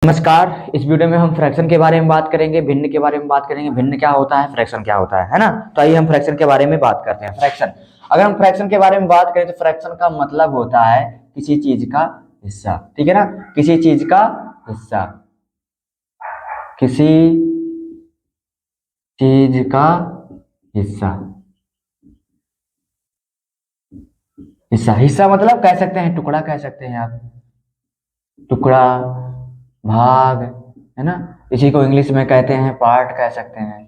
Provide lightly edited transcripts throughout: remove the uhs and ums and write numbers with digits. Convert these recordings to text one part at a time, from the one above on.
नमस्कार। इस वीडियो में हम फ्रैक्शन के बारे में बात करेंगे, भिन्न के बारे में बात करेंगे। भिन्न क्या होता है, फ्रैक्शन क्या होता है ना। तो आइए हम फ्रैक्शन के बारे में बात करते हैं। फ्रैक्शन, अगर हम फ्रैक्शन के बारे में बात करें तो फ्रैक्शन का मतलब होता है किसी चीज का हिस्सा। ठीक है ना, किसी चीज का हिस्सा, किसी चीज का हिस्सा। हिस्सा हिस्सा मतलब कह सकते हैं टुकड़ा, कह सकते हैं आप, टुकड़ा, भाग, है ना। इसी को इंग्लिश में कहते हैं पार्ट, कह सकते हैं,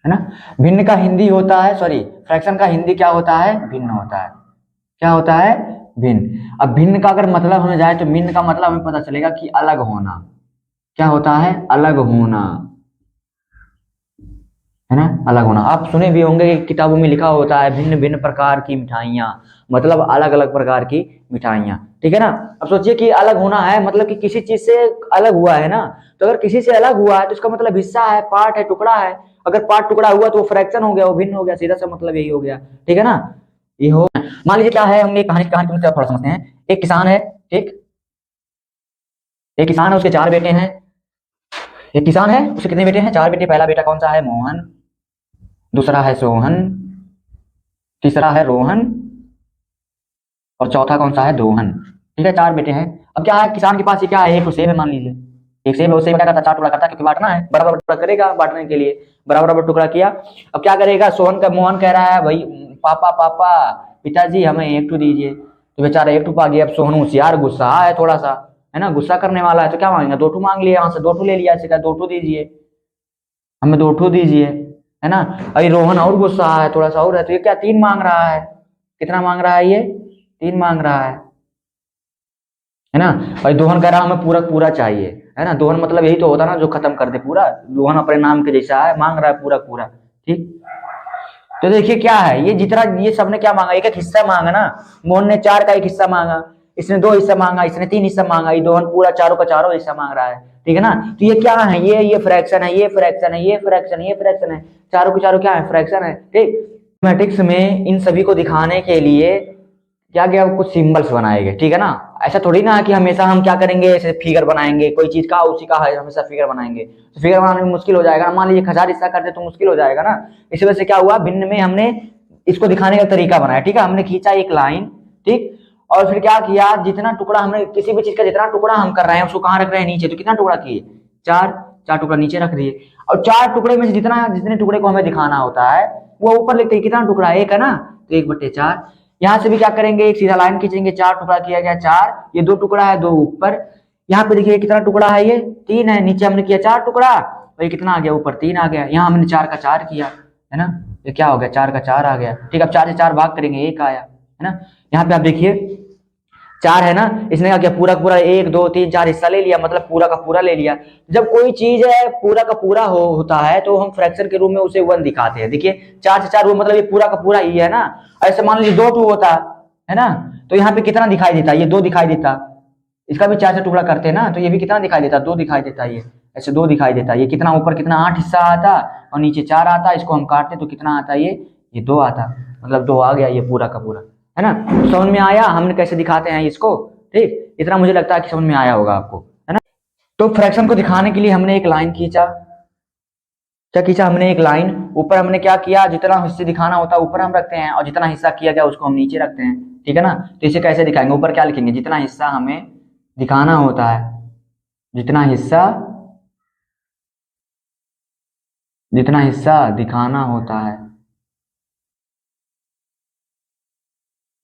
है ना। भिन्न का हिंदी होता है, सॉरी, फ्रैक्शन का हिंदी क्या होता है, भिन्न होता है। क्या होता है, भिन्न। अब भिन्न का अगर मतलब हमें जाए तो भिन्न का मतलब हमें पता चलेगा कि अलग होना। क्या होता है, अलग होना, है ना, अलग होना। आप सुने भी होंगे कि किताबों में लिखा होता है भिन्न भिन्न प्रकार की मिठाइयाँ, मतलब अलग अलग प्रकार की मिठाइयाँ। ठीक है ना। अब सोचिए कि अलग होना है मतलब कि किसी चीज से अलग हुआ है ना। तो अगर किसी से अलग हुआ है तो इसका मतलब हिस्सा है, पार्ट है, टुकड़ा है। अगर पार्ट टुकड़ा हुआ तो वो फ्रैक्शन हो गया, वो भिन्न हो गया, सीधा सा मतलब यही हो गया। ठीक है ना। ये हो, मान लीजिए क्या है, हम एक कहानी कहानी को थोड़ा समझते हैं। एक किसान है, ठीक, एक किसान है, उसके चार बेटे हैं। एक किसान है, उसके कितने बेटे हैं, चार बेटे। पहला बेटा कौन सा है, मोहन। दूसरा है सोहन। तीसरा है रोहन। और चौथा कौन सा है, दोहन। ठीक है, चार बेटे हैं। अब क्या है, किसान के पास ये क्या है, एक तो सेब है मान लीजिए। एक सेब है, उस सेब का क्या करता है, चार टुकड़ा करता है, क्योंकि बांटना है, बराबर टुकड़ा करेगा बांटने के लिए। बराबर बराबर टुकड़ा किया। अब क्या करेगा, सोहन का, मोहन कह रहा है भाई, पापा पापा, पिताजी हमें एक टू दीजिए। तो बेचारा एक टू पा गया। अब सोहन होशियार, गुस्सा है थोड़ा सा, है ना, गुस्सा करने वाला है, तो क्या मांगेगा, दो टू मांग लिया, यहाँ से दो टू ले लिया, ऐसे दो टू दीजिए, हमें दो ठो दीजिए, है ना। अभी रोहन और गुस्सा है थोड़ा सा, और है, तो ये क्या तीन मांग रहा है। कितना मांग रहा है ये, तीन मांग रहा है ना। और दोहन कह रहा हमें पूरा पूरा चाहिए, है ना। दोहन मतलब यही तो होता है ना, जो खत्म कर दे पूरा। दोहन अपने नाम के जैसा है, मांग रहा है पूरा पूरा। ठीक, तो देखिए क्या है, ये जितना ये सबने क्या मांगा, एक एक हिस्सा मांगा ना। मोहन ने चार का एक हिस्सा मांगा, इसने दो हिस्सा मांगा, इसने तीन हिस्सा मांगा, ये दोहन पूरा चारों का चारों हिस्सा मांग रहा है। ठीक है ना। तो ये क्या है, ये फ्रैक्शन है, ये फ्रैक्शन है, ये फ्रैक्शन, ये फ्रैक्शन है। चारों के चारों क्या है, फ्रैक्शन है। ठीक, मैथमेटिक्स में इन सभी को दिखाने के लिए क्या क्या कुछ सिंबल्स बनाए गए। ठीक है ना। ऐसा थोड़ी ना है कि हमेशा हम क्या करेंगे, ऐसे फिगर बनाएंगे, कोई चीज का उसी का है हमेशा फिगर बनाएंगे, तो फिगर बनाने में मुश्किल हो जाएगा ना। मान लीजिए 1000 हिस्सा करते तो मुश्किल हो जाएगा ना। इस वजह से क्या हुआ, भिन्न में हमने इसको दिखाने का तरीका बनाया। ठीक है, हमने खींचा एक लाइन, ठीक, और फिर क्या किया, जितना टुकड़ा हमने किसी भी चीज का जितना टुकड़ा हम कर रहे हैं उसको कहाँ रख रहे हैं, नीचे। तो कितना टुकड़ा किए, चार। चार टुकड़ा नीचे रख दिए, और चार टुकड़े में से जितना जितने टुकड़े को हमें दिखाना होता है वो ऊपर लिखते हैं। कितना टुकड़ा, एक है ना, तो एक बटे चार। यहाँ से भी क्या करेंगे, एक सीधा लाइन खींचेंगे, चार टुकड़ा किया गया, चार, ये दो टुकड़ा है, दो ऊपर। यहाँ पे देखिए कितना टुकड़ा है, ये तीन है, नीचे हमने किया चार टुकड़ा, और ये कितना आ गया, ऊपर तीन आ गया। यहाँ हमने चार का चार किया, है ना, ये क्या हो गया, चार का चार आ गया। ठीक, अब चार से चार भाग करेंगे, एक आया, है ना। यहाँ पे आप देखिए चार है ना, इसने क्या किया, पूरा पूरा एक दो तीन चार हिस्सा ले लिया, मतलब पूरा का पूरा ले लिया। जब कोई चीज है पूरा का पूरा होता है तो हम फ्रैक्शन के रूप में उसे वन दिखाते हैं। देखिए चार से चार वो मतलब ये पूरा का पूरा ही है ना। ऐसे मान लीजिए दो टू होता है ना, तो यहाँ पे कितना दिखाई देता, ये दो दिखाई देता। इसका भी चार से टुकड़ा करते हैं ना, तो ये भी कितना दिखाई देता, दो दिखाई देता। ये ऐसे दो दिखाई देता, ये कितना ऊपर कितना आठ हिस्सा आता, और नीचे चार आता। इसको हम काटते तो कितना आता, ये दो आता, मतलब दो आ गया ये पूरा का पूरा, है ना। समझ में आया हमने कैसे दिखाते हैं इसको। ठीक, इतना मुझे लगता है कि समझ में आया होगा आपको, है ना। तो फ्रैक्शन को दिखाने के लिए हमने एक लाइन खींचा। क्या खींचा, हमने एक लाइन। ऊपर हमने क्या किया, जितना हिस्से दिखाना होता है ऊपर हम रखते हैं, और जितना हिस्सा किया गया उसको हम नीचे रखते हैं। ठीक है ना। तो इसे कैसे दिखाएंगे, ऊपर क्या लिखेंगे, जितना हिस्सा हमें दिखाना होता है, जितना हिस्सा, जितना हिस्सा दिखाना होता है,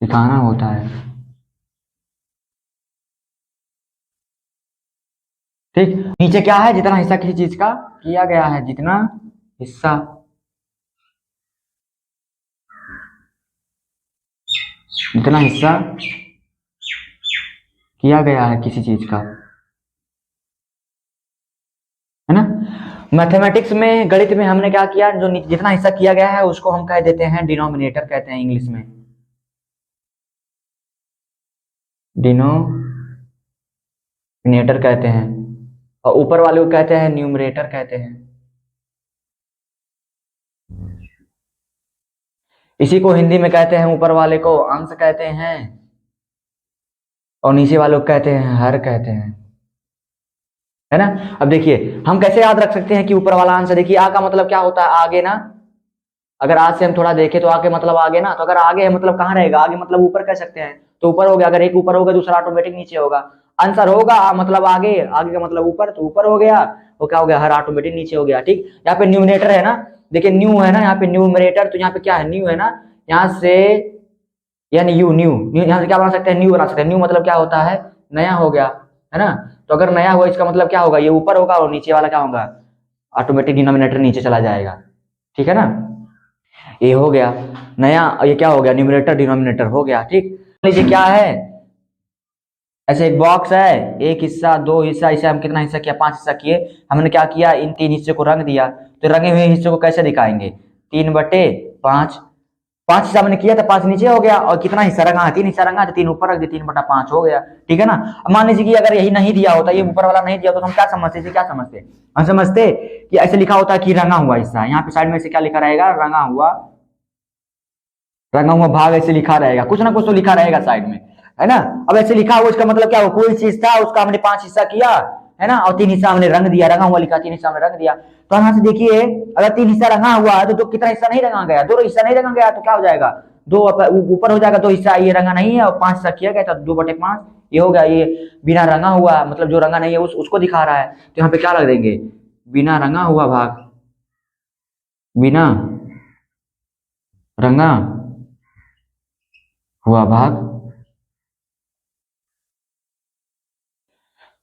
दिखाना होता है। ठीक, नीचे क्या है, जितना हिस्सा किसी चीज का किया गया है, जितना हिस्सा, जितना हिस्सा किया गया है किसी चीज का, है ना। मैथमेटिक्स में, गणित में हमने क्या किया, जो जितना हिस्सा किया गया है उसको हम कह देते हैं डिनोमिनेटर, कहते हैं इंग्लिश में, डिनोमिनेटर कहते हैं। और ऊपर वाले को कहते हैं न्यूमरेटर कहते हैं। इसी को हिंदी में कहते हैं, ऊपर वाले को अंश कहते हैं, और नीचे वाले को कहते हैं हर कहते हैं। है ना। अब देखिए हम कैसे याद रख सकते हैं कि ऊपर वाला आंसर, देखिए आ का मतलब क्या होता है, आगे ना। अगर आज से हम थोड़ा देखें तो आगे मतलब आगे ना, तो अगर आगे है मतलब कहाँ रहेगा, आगे मतलब ऊपर कह सकते हैं, तो ऊपर हो गया। अगर एक ऊपर होगा दूसरा ऑटोमेटिक नीचे होगा। आंसर होगा मतलब आगे, आगे का मतलब ऊपर, तो ऊपर हो गया, वो क्या हो गया, हर ऑटोमेटिक नीचे हो गया। ठीक, यहाँ पे न्यूमिनेटर है ना, देखिए न्यू है ना, यहाँ पे न्यूमरेटर, तो यहाँ पे क्या है, न्यू है ना, यहाँ से यानी यू, न्यू न्यू, यहाँ से क्या बना सकते हैं, न्यू बना सकते हैं। न्यू मतलब क्या होता है, नया हो गया, है ना। तो अगर नया हुआ इसका मतलब क्या होगा, ये ऊपर होगा और नीचे वाला क्या होगा, ऑटोमेटिक डिनोमिनेटर नीचे चला जाएगा। ठीक है ना, ये हो गया नया, ये क्या हो गया, न्यूमरेटर डिनोमिनेटर हो गया। ठीक, लीजिए क्या है, ऐसे एक बॉक्स है, एक हिस्सा, दो हिस्सा, इसे हम कितना हिस्सा किया, 5 हिस्सा किए। हमने क्या किया, इन 3 हिस्से को रंग दिया। तो रंगे हुए हिस्से को कैसे दिखाएंगे, 3/5, 5 हिस्सा मैंने किया था, 5 नीचे हो गया, और कितना हिस्सा रंगा है, 3 हिस्सा रंगा, तो 3 ऊपर रख दिया, 3/5 हो गया। ठीक है ना। अब मान लीजिए कि अगर यही नहीं दिया होता, ये ऊपर वाला नहीं दिया, तो हम क्या समझते, इसे क्या समझते, हम समझते कि ऐसे लिखा होता है कि रंगा हुआ हिस्सा, यहाँ पे साइड में से क्या लिखा रहेगा, रंगा हुआ भाग ऐसे लिखा रहेगा, कुछ ना कुछ तो लिखा रहेगा साइड में, है ना। अब ऐसे लिखा हुआ, इसका मतलब क्या हुआ, कोई चीज था उसका हमने 5 हिस्सा किया, है ना, और 3 हिस्सा हमने रंग दिया, रंगा हुआ लिखा, 3 हिस्सा हमने रंग दिया। तो यहाँ से देखिए, अगर 3 हिस्सा रंगा हुआ है तो कितना हिस्सा नहीं रंगा गया, 2 हिस्सा नहीं रंगा गया, तो क्या हो जाएगा, 2 ऊपर हो जाएगा, 2 हिस्सा ये रंगा नहीं है, और 5 हिस्सा किया गया था, 2/5 ये हो गया। ये बिना रंगा हुआ मतलब जो रंगा नहीं है उसको दिखा रहा है, तो यहाँ पे क्या लग देंगे, बिना रंगा हुआ भाग, बिना रंगा हुआ भाग,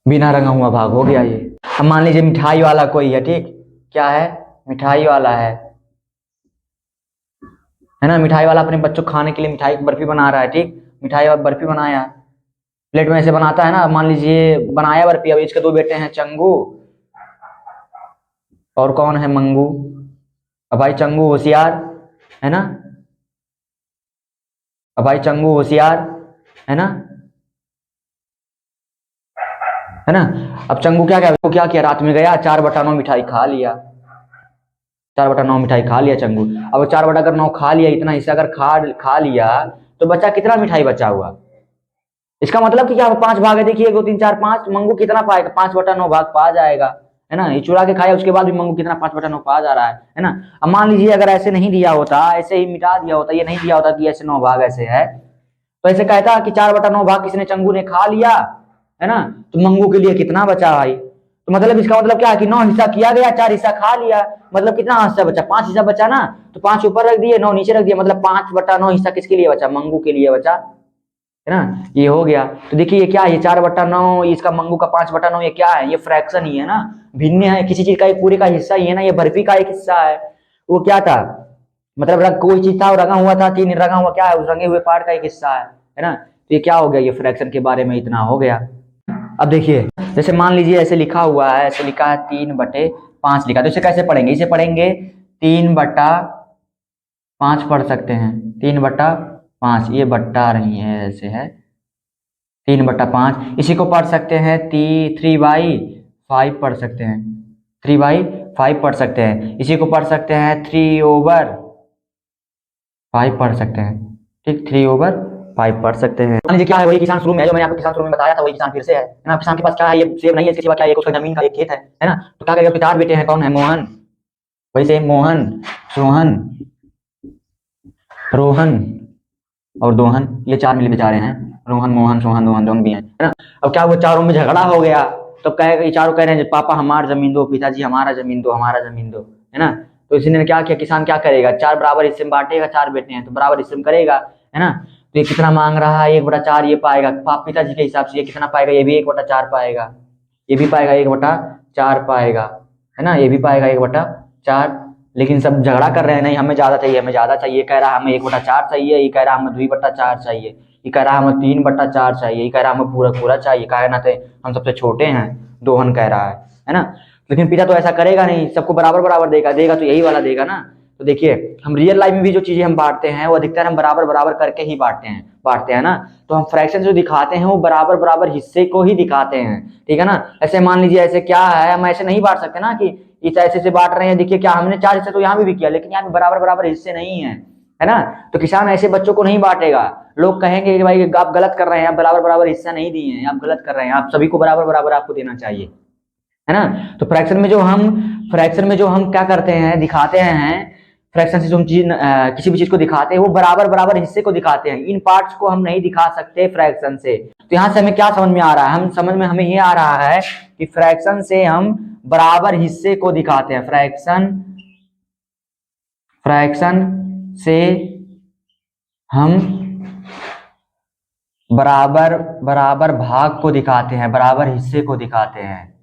बिना रंगा हुआ भाग हो गया ये। अब मान लीजिए मिठाई वाला कोई है, ठीक, क्या है, मिठाई वाला है ना, मिठाई वाला अपने बच्चों को खाने के लिए मिठाई बर्फी बना रहा है। ठीक, मिठाई और बर्फी बनाया, प्लेट में ऐसे बनाता है ना, मान लीजिए बनाया बर्फी। अब इसके 2 बेटे हैं, चंगू और कौन है, मंगू। अब भाई चंगू होशियार, है ना, अब भाई चंगू होशियार, है ना, है ना। अब चंगू क्या क्या, वो क्या किया, रात में गया 4/9 मिठाई खा लिया, 4/9 मिठाई खा लिया चंगू। अब 4/9 खा लिया, इतना हिस्सा अगर खा लिया, तो बच्चा कितना मिठाई बचा हुआ, इसका मतलब कि क्या, 5 भाग है, देखिए 1 2 3 4 5, मंगू कितना पाएगा, 5/9 भाग पा जाएगा, है ना। ये चुरा के खाया, उसके बाद भी मंगू कितना, 5/9 पा जा रहा है ना। अब मान लीजिए अगर ऐसे नहीं दिया होता, ऐसे ही मिटा दिया होता, ये नहीं दिया होता कि ऐसे 9 भाग ऐसे है, तो ऐसे कहता कि 4/9 भाग किसने, चंगू ने खा लिया, है ना। तो मंगू के लिए कितना बचा भाई, तो मतलब इसका मतलब क्या है कि 9 हिस्सा किया गया, 4 हिस्सा खा लिया, मतलब कितना हिस्सा बचा, 5 हिस्सा बचा ना। तो 5 ऊपर रख दिए, 9 नीचे रख दिया, मतलब 5/9 हिस्सा किसके लिए बचा, मंगू के लिए बचा, है ना। ये हो गया। तो देखिए ये क्या है, ये 4/9, इसका मंगू का 5/9, ये क्या है, ये फ्रैक्शन ही है ना, भिन्न है, किसी चीज का एक पूरे का हिस्सा ही है ना, ये बर्फी का एक हिस्सा है। वो क्या था, मतलब रंग कोई चीज था, रंगा हुआ था, 3 रंगा हुआ क्या है, उस रंगे हुए पार्ट का एक हिस्सा है ना। तो ये क्या हो गया, ये फ्रैक्शन के बारे में इतना हो गया। अब देखिए जैसे मान लीजिए ऐसे लिखा हुआ है, ऐसे लिखा है 3/5 लिखा, तो इसे कैसे पढ़ेंगे, इसे पढ़ेंगे 3/5 पढ़ सकते हैं, 3/5, ये बट्टा नहीं है, ऐसे है 3/5। इसी को पढ़ सकते हैं 3/5 पढ़ सकते हैं, 3/5 पढ़ सकते हैं। इसी को पढ़ सकते हैं 3/5 पढ़ सकते हैं। ठीक, 3/5 पढ़ सकते हैं। मान लीजिए क्या है, वही किसान शुरू में है, जो मैंने आपको किसान शुरू में बताया था, वही किसान फिर से है ना। किसान के पास क्या है, ये सेब नहीं है, इसके सिवा क्या है, एक उसका जमीन का एक खेत है ना। तो क्या करेगा, उसके 4 बेटे हैं, कौन है, मोहन, वही से मोहन, सोहन, रोहन और दोहन, ये 4 मिले बेचारे हैं, रोहन, मोहन, सोहन, दोहन, दोहन भी हैं, है ना। अब क्या वो चारों में झगड़ा हो गया, तो कहेगा, ये चारों कह रहे हैं पापा हमारा जमीन दो, पिताजी हमारा जमीन दो, हमारा जमीन दो, है ना। तो इसी ने क्या किया, किसान क्या करेगा, 4 बराबर हिस्से में बांटेगा, 4 बेटे हैं तो बराबर हिस्से में करेगा, है ना। तो ये कितना मांग रहा है, 1/4 ये पाएगा, पिताजी के हिसाब से ये कितना पाएगा, ये भी 1/4 पाएगा, ये भी पाएगा 1/4 पाएगा, है ना, ये भी पाएगा 1/4। लेकिन सब झगड़ा कर रहे हैं, नहीं हमें ज्यादा चाहिए, हमें ज्यादा चाहिए, कह रहा है हमें 1/4 चाहिए, ये कह रहा है हमें 2/4 चाहिए, ये कह रहा है हमें 3/4 चाहिए, ये कह रहा है हमें पूरा पूरा चाहिए, कहे ना थे हम सबसे छोटे हैं, दोहन कह रहा है ना। लेकिन पिता तो ऐसा करेगा नहीं, सबको बराबर बराबर देगा, देगा तो यही वाला देगा ना। तो देखिए हम रियल लाइफ में भी जो चीजें हम बांटते हैं, वो अधिकतर हम बराबर बराबर करके ही बांटते हैं ना। तो हम फ्रैक्शन जो दिखाते हैं, वो बराबर बराबर हिस्से को ही दिखाते हैं, ठीक है ना। ऐसे मान लीजिए ऐसे क्या है, हम ऐसे नहीं बांट सकते ना कि इस ऐसे से बांट रहे हैं, देखिए क्या हमने 4 हिस्से तो यहाँ भी किया, लेकिन यहाँ पे बराबर बराबर हिस्से नहीं है ना। तो किसान ऐसे बच्चों को नहीं बांटेगा, लोग कहेंगे कि भाई आप गलत कर रहे हैं, आप बराबर बराबर हिस्सा नहीं दिए हैं, आप गलत कर रहे हैं, आप सभी को बराबर बराबर आपको देना चाहिए, है ना। तो फ्रैक्शन में जो हम क्या करते हैं, दिखाते हैं, फ्रैक्शन से जो हम चीज किसी भी चीज को दिखाते हैं वो बराबर बराबर हिस्से को दिखाते हैं, इन पार्ट्स को हम नहीं दिखा सकते फ्रैक्शन से। तो यहाँ से हमें क्या समझ में आ रहा है, हमें ये आ रहा है कि फ्रैक्शन से हम बराबर हिस्से को दिखाते हैं, फ्रैक्शन से हम बराबर बराबर भाग को दिखाते हैं, बराबर हिस्से को दिखाते हैं।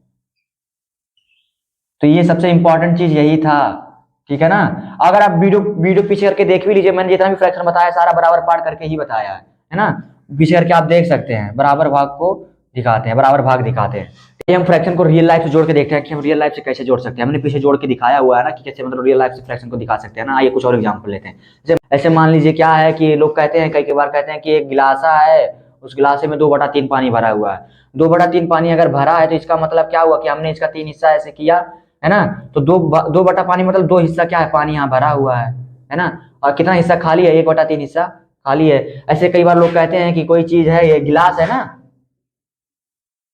तो ये सबसे इंपॉर्टेंट चीज यही था, ठीक है ना। अगर आप वीडियो पीछे करके देख भी लीजिए, मैंने जितना भी फ्रैक्शन बताया सारा बराबर पार्ट करके ही बताया है ना। पीछे करके आप देख सकते हैं, बराबर भाग को दिखाते हैं, बराबर भाग दिखाते हैं। ये हम फ्रैक्शन को रियल लाइफ से जोड़ के देखते हैं कि हम रियल लाइफ से कैसे जोड़ सकते हैं। हमने पीछे जोड़ के दिखाया हुआ है ना कि कैसे मतलब रियल लाइफ से फ्रैक्शन को दिखा सकते हैं ना। आइए कुछ और एग्जांपल लेते हैं। जैसे ऐसे मान लीजिए क्या है कि लोग कहते हैं, कई बार कहते हैं कि एक गिलासा है, उस गिलासे में 2/3 पानी भरा हुआ है। 2/3 पानी अगर भरा है तो इसका मतलब क्या हुआ कि हमने इसका 3 हिस्सा ऐसे किया, है ना। तो दो बटा पानी मतलब 2 हिस्सा क्या है, पानी यहाँ भरा हुआ है ना। और कितना हिस्सा खाली है, 1/3 हिस्सा खाली है। ऐसे कई बार लोग कहते हैं कि कोई चीज है, ये गिलास है ना,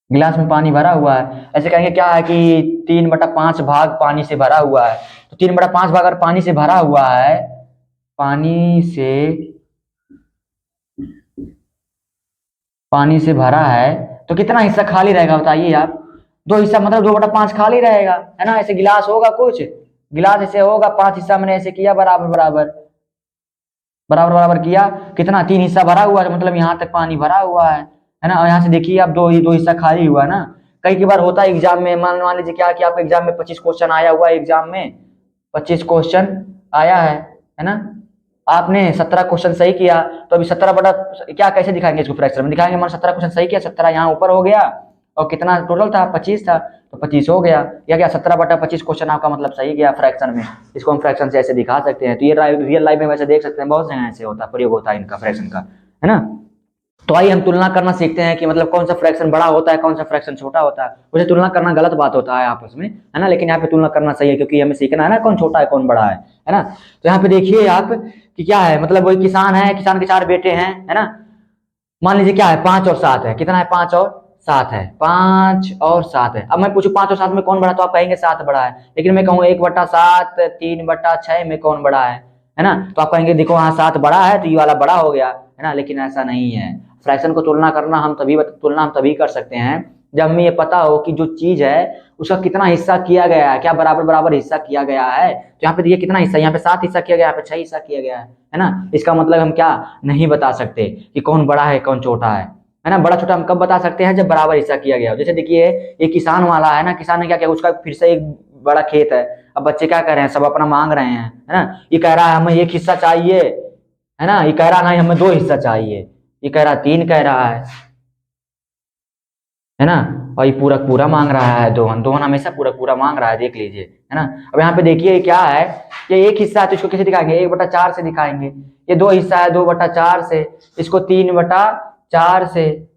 गिलास में पानी भरा हुआ है, ऐसे कहेंगे क्या है कि 3/5 भाग पानी से भरा हुआ है। तो 3/5 भाग अगर पानी से भरा हुआ है, पानी से भरा है, तो कितना हिस्सा खाली रहेगा बताइए आप। 2 हिस्सा मतलब 2/5 खाली रहेगा, है ना। ऐसे गिलास होगा, कुछ गिलास ऐसे होगा, 5 हिस्सा मैंने ऐसे किया, बराबर बराबर बराबर बराबर किया, कितना 3 हिस्सा भरा हुआ है, मतलब यहाँ तक पानी भरा हुआ है ना। और यहाँ से देखिए आप दो हिस्सा खाली हुआ है ना। कई बार होता है एग्जाम में, मान लीजिए क्या कि आपके एग्जाम में 25 क्वेश्चन आया हुआ है, एग्जाम में 25 क्वेश्चन आया है ना। आपने 17 क्वेश्चन सही किया, तो अभी 17 बटा क्या कैसे दिखाएंगे इसको, फ्रैक्शन में दिखाएंगे। मान 17 क्वेश्चन सही किया, 17 यहाँ ऊपर हो गया, और कितना टोटल था 25 था, तो 25 हो गया, या क्या 17/25 क्वेश्चन आपका मतलब सही गया फ्रैक्शन में। इसको हम फ्रैक्शन से ऐसे दिखा सकते हैं। तो ये रियल लाइफ में वैसे देख सकते हैं, बहुत जगह ऐसे होता है, प्रयोग होता है इनका फ्रैक्शन का, है ना। तो आइए हम तुलना करना सीखते हैं कि मतलब कौन सा फ्रैक्शन बड़ा होता है, कौन सा फ्रैक्शन छोटा होता है। मुझे तुलना करना गलत बात होता है आपस में, है ना, लेकिन यहाँ पे तुलना करना सही है, क्योंकि हमें सीखना है ना कौन छोटा है कौन बड़ा है ना। तो यहाँ पे देखिए आप कि क्या है, मतलब वही किसान है, किसान के 4 बेटे हैं, है ना। मान लीजिए क्या है, 5 और 7 है, कितना है, 5 और 7 है, 5 और 7 है। अब मैं पूछूं 5 और 7 में कौन बड़ा, तो आप कहेंगे 7 बड़ा है, लेकिन मैं कहूँ 1/7 3/6 में कौन बड़ा है ना। तो आप कहेंगे देखो हाँ 7 बड़ा है, तो ये वाला बड़ा हो गया, है ना, लेकिन ऐसा नहीं है। फ्रैक्शन को तुलना हम तभी कर सकते हैं जब हमें ये पता हो कि जो चीज है उसका कितना हिस्सा किया गया है, क्या बराबर बराबर हिस्सा किया गया है। तो यहाँ पे देखिए कितना हिस्सा, यहाँ पे 7 हिस्सा किया गया, यहाँ पे 6 हिस्सा किया गया है ना। इसका मतलब हम क्या नहीं बता सकते कि कौन बड़ा है कौन छोटा है ना। बड़ा छोटा हम कब बता सकते हैं, जब बराबर हिस्सा किया गया हो। जैसे देखिए ये किसान वाला है ना, किसान ने क्या किया, उसका फिर से एक बड़ा खेत है। अब बच्चे क्या कर रहे हैं, सब अपना मांग रहे हैं, है ना। ये कह रहा है हमें 1 हिस्सा चाहिए, है ना, ये कह रहा नहीं हमें 2 हिस्सा चाहिए, ये कह रहा 3 कह रहा है ना। और ये पूरा पूरा मांग रहा है, दोहन दोहन हमेशा पूरा पूरा मांग रहा है, देख लीजिए, है ना। अब यहाँ पे देखिए क्या है, ये 1 हिस्सा है तो इसको कैसे दिखाएंगे, 1/4 से दिखाएंगे। ये 2 हिस्सा है, 2/4 से, इसको 3/4 से,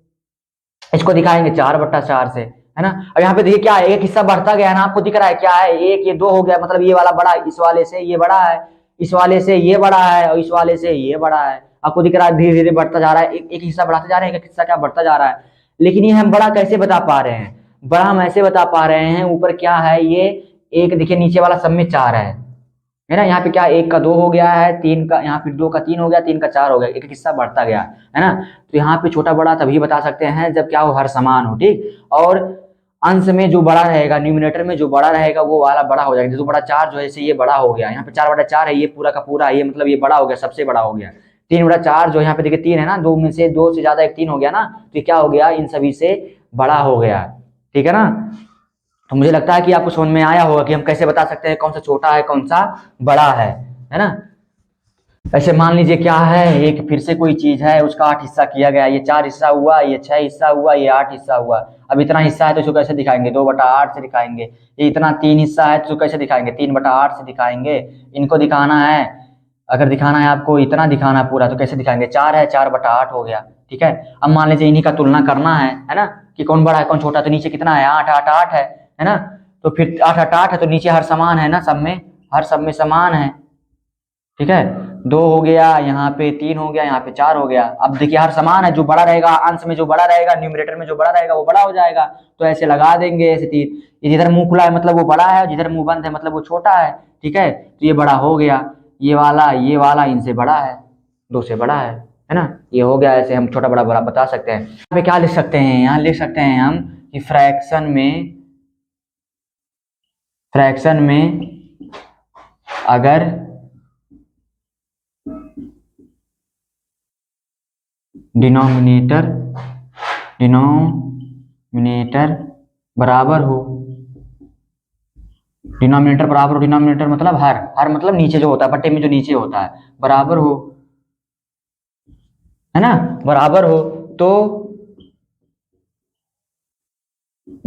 इसको दिखाएंगे 4/4 से, है ना। अब यहाँ पे देखिए क्या है, एक हिस्सा बढ़ता गया है ना, आपको दिख रहा है क्या है, 1 ये 2 हो गया, मतलब ये वाला बड़ा, इस वाले से ये बड़ा है, इस वाले से ये बड़ा है, और इस वाले से ये बड़ा है। आपको दिख रहा है धीरे धीरे बढ़ता जा रहा है, एक हिस्सा बढ़ाते जा रहे हैं, एक हिस्सा क्या बढ़ता जा रहा है। लेकिन ये हम बड़ा कैसे बता पा रहे हैं, बड़ा हम ऐसे बता पा रहे हैं, ऊपर क्या है ये 1, देखिए नीचे वाला सब में 4 है ना। यहाँ पे क्या 1 का 2 हो गया है, 3 का, यहाँ पे 2 का 3 हो गया, 3 का 4 हो गया, एक हिस्सा बढ़ता गया, है ना। तो यहाँ पे छोटा बड़ा तभी बता सकते हैं जब क्या हो, हर समान हो, ठीक। और अंश में जो बड़ा रहेगा, न्यूमिनेटर में जो बड़ा रहेगा वो वाला बड़ा हो जाएगा। 2/4 जो है ये बड़ा हो गया, यहाँ पे 4/4 है, ये पूरा का पूरा, ये मतलब ये बड़ा हो गया, सबसे बड़ा हो गया। 3/4 जो यहाँ पे देखिए 3 है ना, 2 से ज्यादा एक 3 हो गया ना, तो ये क्या हो गया, इन सभी से बड़ा हो गया, ठीक है ना। तो मुझे लगता है कि आपको समझ में आया होगा कि हम कैसे बता सकते हैं कौन सा छोटा है कौन सा बड़ा है ना। ऐसे मान लीजिए क्या है, एक फिर से कोई चीज है, उसका 8 हिस्सा किया गया, ये 4 हिस्सा हुआ, ये 6 हिस्सा हुआ, ये 8 हिस्सा हुआ। अब इतना हिस्सा है तो इसको कैसे दिखाएंगे, 2/8 से दिखाएंगे। ये इतना 3 हिस्सा है तो कैसे दिखाएंगे, 3/8 से दिखाएंगे। इनको दिखाना है, अगर दिखाना है आपको इतना दिखाना है पूरा, तो कैसे दिखाएंगे, 4 है, 4/8 हो गया, ठीक है। अब मान लीजिए इन्हीं का तुलना करना है ना, कि कौन बड़ा है कौन छोटा। तो नीचे कितना है, 8 8 8 है ना। तो फिर 8 8 8 है तो नीचे हर समान है ना, सब में, हर सब में समान है, ठीक है, 2 हो गया, यहाँ पे 3 हो गया, यहाँ पे 4 हो गया। अब देखिए हर समान है, जो बड़ा रहेगा अंश में जो बड़ा रहेगा, न्यूमरेटर में जो बड़ा रहेगा वो बड़ा हो जाएगा। तो ऐसे लगा देंगे, ऐसे तीर, जिधर मुंह खुला है मतलब वो बड़ा है, जिधर मुंह बंद है मतलब वो छोटा है। ठीक है, तो ये बड़ा हो गया, ये वाला इनसे बड़ा है, 2 से बड़ा है ना। ये हो गया, ऐसे हम छोटा बड़ा बड़ा बता सकते हैं। यहाँ पे क्या लिख सकते हैं, यहाँ लिख सकते हैं हम कि फ्रैक्शन में अगर डिनोमिनेटर बराबर हो, डिनोमिनेटर मतलब हर मतलब नीचे जो होता है, बट्टे में जो नीचे होता है, बराबर हो, है ना, बराबर हो, तो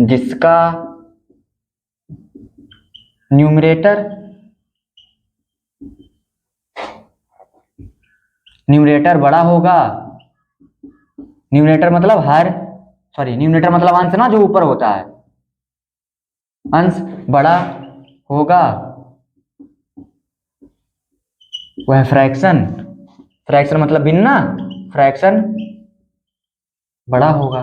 जिसका न्यूमरेटर बड़ा होगा, न्यूमरेटर मतलब अंश ना, जो ऊपर होता है, अंश बड़ा होगा, वह फ्रैक्शन मतलब भिन्न, फ्रैक्शन बड़ा होगा,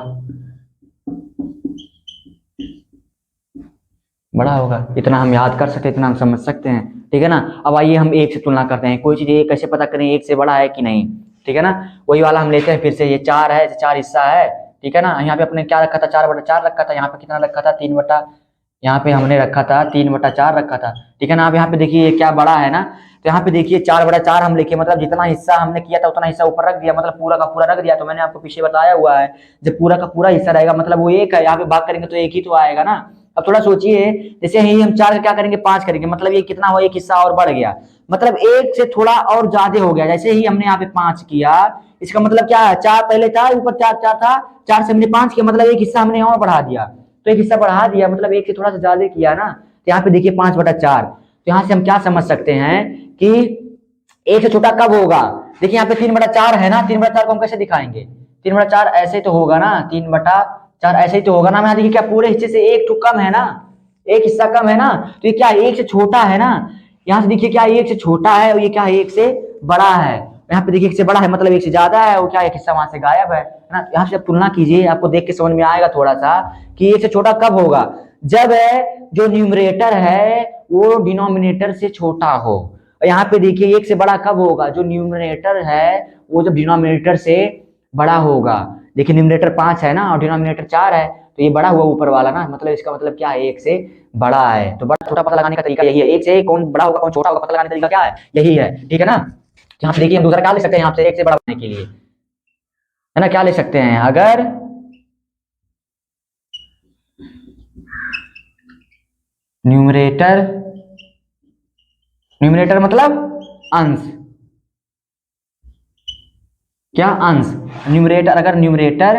इतना हम याद कर सकते हैं, इतना हम समझ सकते हैं। ठीक है ना। अब आइए हम 1 से तुलना करते हैं, कोई चीज ये कैसे पता करें 1 से बड़ा है कि नहीं। ठीक है ना, वही वाला हम लेते हैं फिर से, ये 4 है, 4 हिस्सा है। ठीक है ना, यहाँ पे अपने क्या रखा था, 4/4 रखा था, यहाँ पे कितना रखा था, 3 बटा, यहाँ पे हमने रखा था 3/4 रखा था। ठीक है ना, अब यहाँ पे देखिए ये क्या बड़ा है ना, तो यहाँ पे देखिए 4/4 हम लिखे, मतलब जितना हिस्सा हमने किया था उतना हिस्सा ऊपर रख दिया, मतलब पूरा का पूरा रख दिया। तो मैंने आपको पीछे बताया हुआ है, जब पूरा का पूरा हिस्सा रहेगा मतलब वो 1 है, यहाँ पे भाग करेंगे तो 1 ही तो आएगा ना। अब थोड़ा सोचिए, जैसे ही हम 4 क्या करेंगे, 5 करेंगे, मतलब ये कितना हुआ, 1 हिस्सा और बढ़ गया, मतलब 1 से थोड़ा और ज्यादा हो गया। जैसे ही हमने यहाँ पे 5 किया, इसका मतलब क्या है, 4 पहले था, ऊपर 4 था, 4 से हमने 5 किया, मतलब 1 हिस्सा हमने और बढ़ा दिया। तो 1 हिस्सा बढ़ा दिया मतलब 1 से थोड़ा सा ज्यादा किया ना। तो यहाँ पे देखिए 5/4, तो यहाँ से हम क्या समझ सकते हैं कि 1 से छोटा कब होगा। देखिए यहाँ पे 3/4 है ना, 3/4 को हम कैसे दिखाएंगे, 3/4 ऐसे तो होगा ना, 3/4 ऐसे ही तो होगा ना। यहाँ देखिए क्या पूरे हिस्से से 1 तो कम है ना, 1 हिस्सा कम है ना, तो ये क्या 1 से छोटा है ना। यहाँ से देखिए क्या 1 से छोटा है, और ये क्या 1 से बड़ा है। यहाँ पे देखिए 1 से बड़ा है मतलब 1 से ज्यादा है, और क्या 1 हिस्सा वहां से गायब है ना। यहाँ से आप तुलना कीजिए, आपको देख के समझ में आएगा थोड़ा सा कि 1 से छोटा कब होगा, जब जो न्यूमरेटर है वो डिनोमिनेटर से छोटा हो। और यहाँ पे देखिए 1 से बड़ा कब होगा, जो न्यूमरेटर है वो जब डिनोमिनेटर से बड़ा होगा। देखिए न्यूमरेटर 5 है ना और डिनोमिनेटर 4 है, तो ये बड़ा हुआ ऊपर वाला ना, मतलब इसका मतलब क्या है, 1 से बड़ा है। तो बड़ा छोटा पता लगाने का तरीका यही है, 1 से कौन बड़ा होगा कौन छोटा होगा पता लगाने का तरीका क्या है, यही है। ठीक है ना। यहाँ पे देखिए हम दूसरा क्या लिख सकते हैं, यहाँ से 1 से बड़ा बनाने के लिए, है ना, क्या लिख सकते हैं, अगर न्यूमरेटर मतलब अंश, क्या अंश, न्यूमरेटर, अगर न्यूमरेटर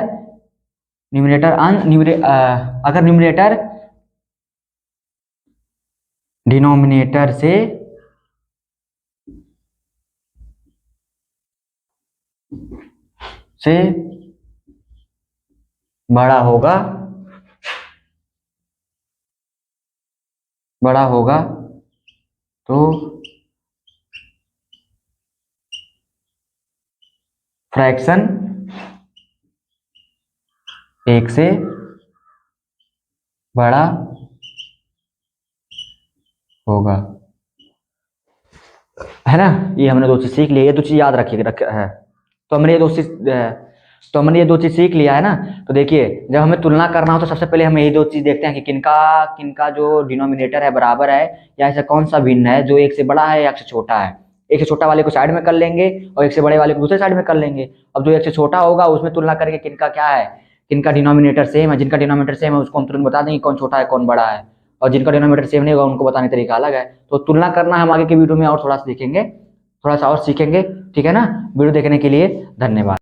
डिनोमिनेटर से बड़ा होगा तो फ्रैक्शन 1 से बड़ा होगा, है ना। ये हमने 2 चीज सीख ली, ये 2 चीज याद रखिएगा है। तो हमने ये दो चीज सीख लिया है ना। तो देखिए जब हमें तुलना करना हो तो सबसे पहले हम यही 2 चीज देखते हैं कि किनका किनका जो डिनोमिनेटर है बराबर है, या ऐसा कौन सा भिन्न है जो 1 से बड़ा है या 1 से छोटा है। 1 से छोटा वाले को साइड में कर लेंगे और 1 से बड़े वाले को दूसरे साइड में कर लेंगे। अब जो 1 से छोटा होगा उसमें तुलना करके किनका क्या है, किनका डिनोमिनेटर सेम है, जिनका डिनोमिनेटर सेम है उसको हम तुरंत बता देंगे कौन छोटा है कौन बड़ा है, और जिनका डिनोमिनेटर सेम नहीं होगा उनको बताने का तरीका अलग है। तो तुलना करना हम आगे के वीडियो में और थोड़ा सा देखेंगे, थोड़ा सा और सीखेंगे। ठीक है ना, वीडियो देखने के लिए धन्यवाद।